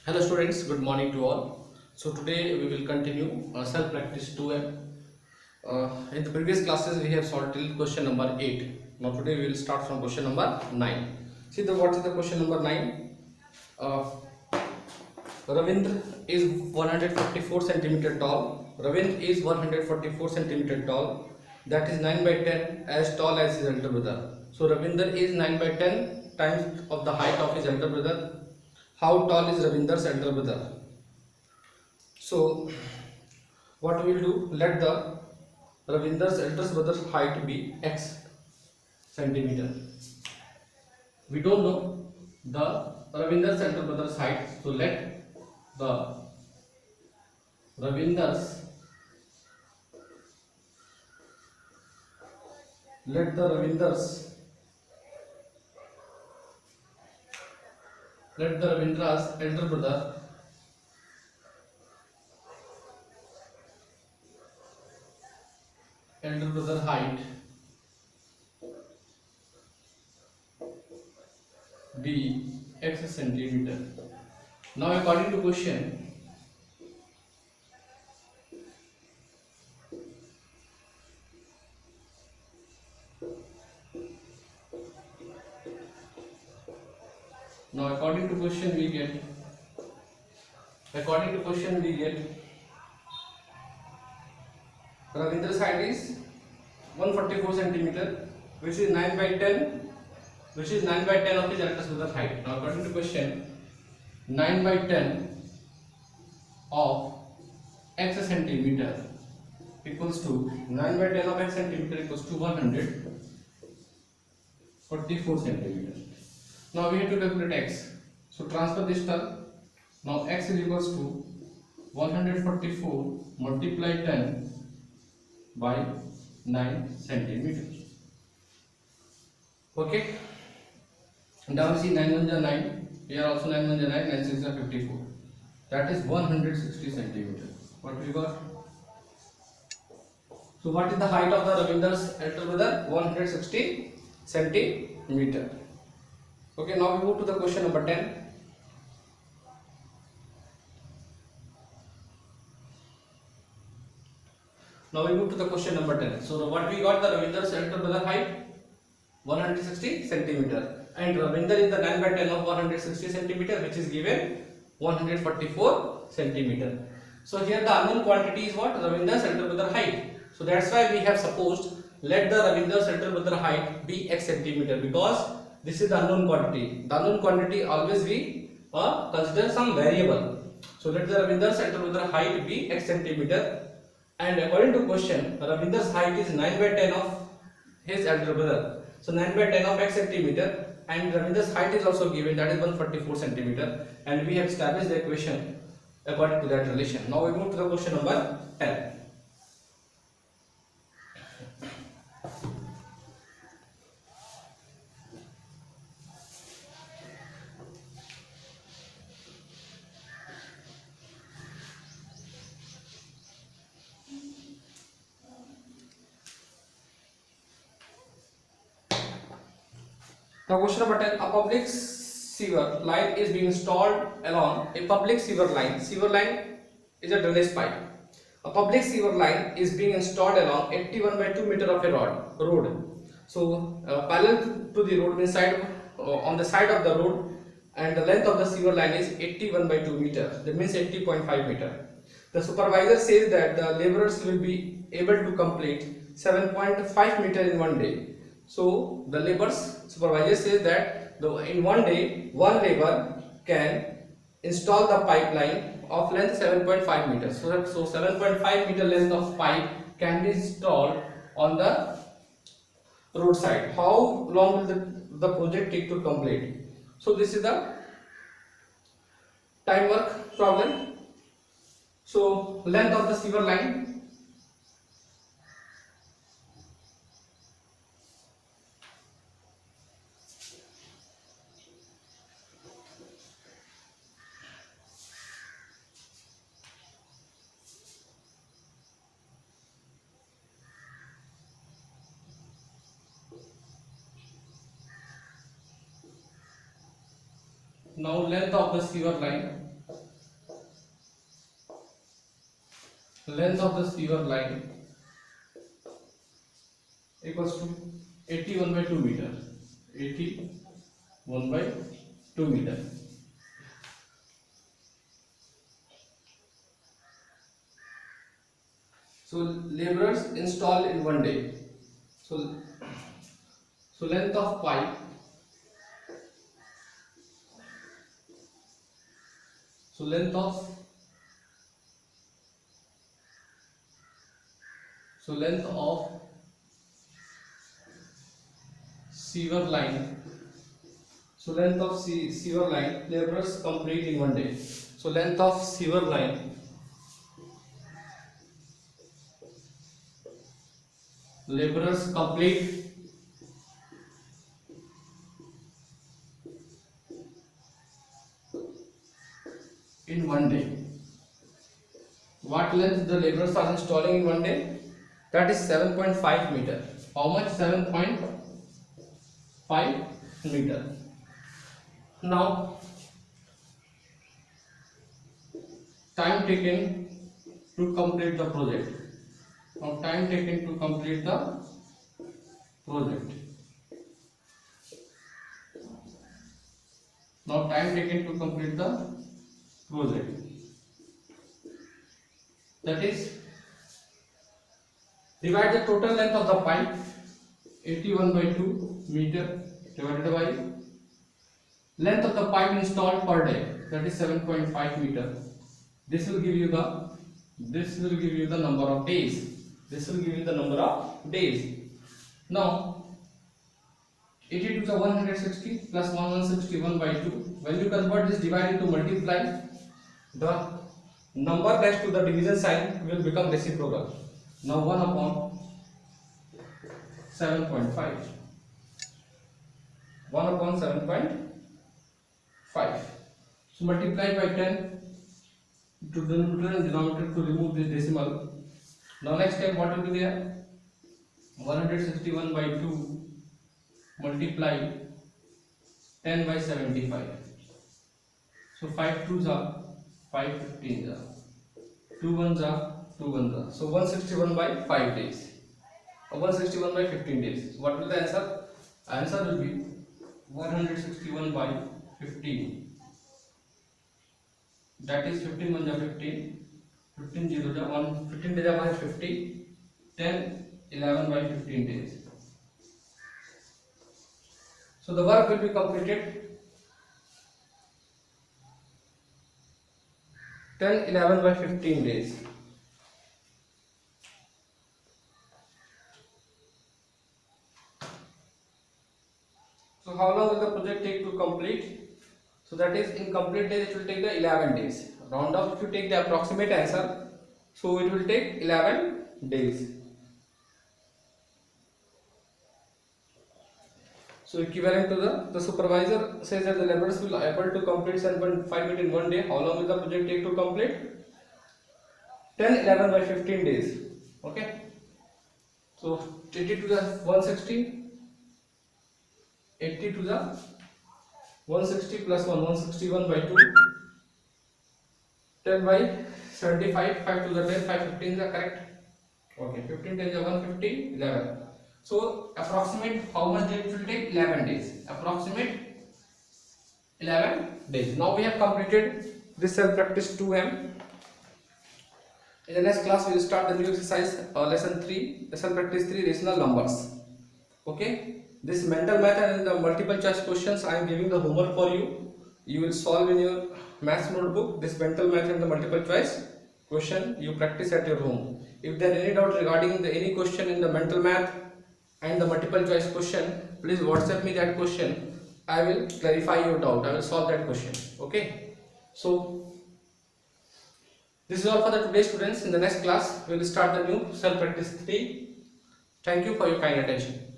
Hello students, good morning to all. So today we will continue self practice 2M. In the previous classes we have solved till question number 8. Now today we will start from question number 9. See what is the question number 9? Uh, Ravindra is 144 centimeter tall. Ravindra is 144 centimeter tall. That is 9 by 10 as tall as his elder brother. So Ravindra is 9 by 10 times of the height of his elder brother. How tall is Ravindra's elder brother? So what we will do? Let the Ravindra's elder brother's height be x centimeter. We don't know the Ravindra's elder brother's height, so let the Ravindra's let the Ravindra's elder brother height be x centimeter. Now according to question, we get Ravindra's height is 144 centimeter, which is 9 by 10, of his elder brother's height. Now according to question, 9 by 10 of x centimeter equals to 9 by 10 of x centimeter equals to 144 centimeter. Now we have to calculate x. So transfer this term. Now x is equals to 144 multiply 10 by 9 centimeters. Okay. Down see 9 1 9. Here also 9 1 9. 9 6 54. That is 160 centimeters. What we got? So what is the height of the Ravindra's elder brother? 160 centimeter. Okay. Now we move to the question number 10. Now we move to the question number 10. So what we got, the Ravindra's elder brother height 160 centimeter, and Ravindra is the 9 by 10 of 160 centimeter, which is given 144 centimeter. So here the unknown quantity is what? Ravindra's elder brother height. So that's why we have supposed let the Ravindra's elder brother height be x centimeter, because this is the unknown quantity. The unknown quantity always we consider some variable. So let the Ravindra's elder brother height be x centimeter. And according to question, Ravindra's height is 9 by 10 of his elder brother. So 9 by 10 of x centimeter, and Ravindra's height is also given, that is 144 centimeter, and we have established the equation according to that relation. Now we move to the question number 10. Now question number 10, a public sewer line is being installed along a public sewer line. Sewer line is a drainage pipe. A public sewer line is being installed along 81 by 2 meter of a road. So parallel to the road, inside on the side of the road, and the length of the sewer line is 81 by 2 meter. That means 80.5 meter. The supervisor says that the laborers will be able to complete 7.5 meter in one day. So the supervisor says that in one day one labor can install the pipeline of length 7.5 meters. So 7.5 meter length of pipe can be installed on the roadside. How long will the project take to complete? So this is the time work problem. So length of the sewer line, now length of the sewer line length of the sewer line equals to 81 by 2 meter. 81 by 2 meter. So laborers installed in 1 day. So length of pipe. So length of sewer line. So length of sewer line laborers complete in 1 day. So length of sewer line laborers complete in 1 day. What length the laborers are installing in 1 day? That is 7.5 meter. How much? 7.5 meter. Now time taken to complete the project. Now time taken to complete the project. Now time taken to complete the project. That is, divide the total length of the pipe 81 by 2 meter divided by length of the pipe installed per day, that is 7.5 meter. This will give you the number of days. Now 80 to the 160 plus 161 by 2. When you convert this divide into multiply, the number next to the division sign will become reciprocal. Now 1 upon 7.5. 1 upon 7.5. So multiply by 10 to the numerator and denominator to remove this decimal. Now next step, what will be there? 161 by 2 multiply 10 by 75. So 5 2s are 5 15s are 2 1s are 2 1s are. So 161 by 5 days. 161 by 15 days. What will the answer? Answer will be 161 by 15. That is 15 1 ja 15, 15 0 ja 1, 15 days by 50, 10 11 by 15 days. So the work will be completed 10 11 by 15 days. So how long will the project take to complete? So that is, in complete days it will take the 11 days. Round off, if you take the approximate answer, so it will take 11 days. So equivalent to the supervisor says that the laborers will able to complete 7.5 meter in 1 day. How long will the project take to complete? 10 11 by 15 days. Okay. So 80 to the 160, 80 to the 160 plus 1, 161 by 2, 10 by 75, 5 to the 10, 5 15 is correct. Okay, 15 10 is 150, 11. So approximate how much days it will take? 11 days. Approximate 11 days. Now we have completed this self practice 2M. In the next class we will start the new exercise, lesson 3, self practice 3, rational numbers. Okay. This mental math and the multiple choice questions I am giving the homework for you. You will solve in your maths notebook this mental math and the multiple choice question. You practice at your home. If there are any doubt regarding any question in the mental math and the multiple choice question, please WhatsApp me that question. I will clarify your doubt. I will solve that question. Okay. So this is all for the today, students. In the next class we will start the new self practice 3. Thank you for your kind attention.